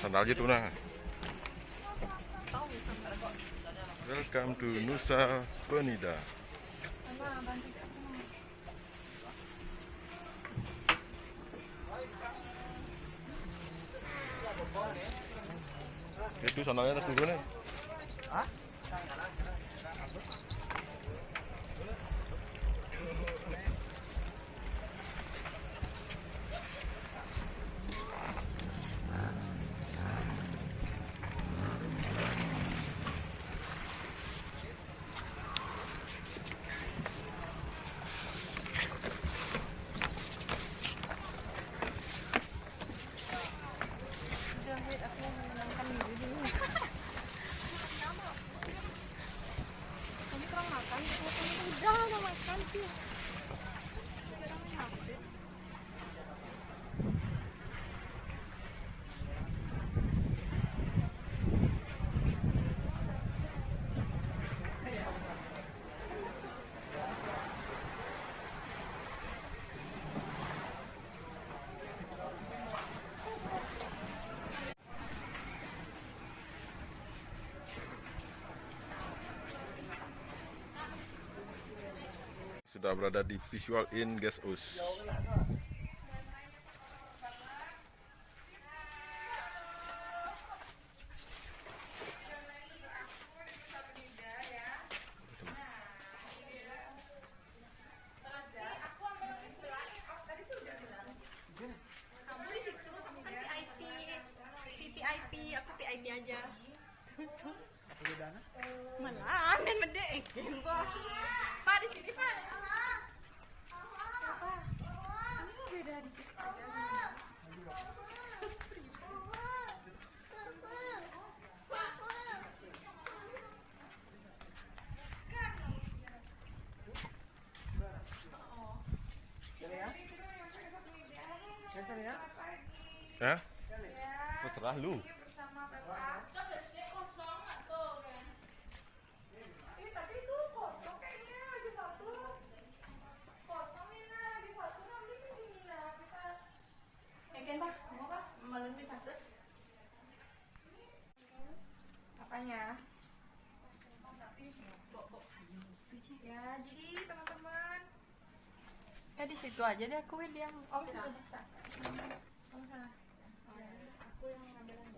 Sandal gitu nah. Welcome to Nusa Penida. Itu sandalnya atas dulu nih. Hah? Aku menenangkan diri dulu. Kamu kurang makan, kamu udah makan sih. Sudah berada di Visual Inn Guest House. Kamu di situ, kamu kan VIP, aku VIP aja. Malah main mede, Pak di sini Pak. Ini beda dikit aja. Ya? Terserah lu. Apanya? Ya, jadi teman-teman. Di situ aja deh aku yang sudah bisa. Oh, salah. Aku yang ngambil yang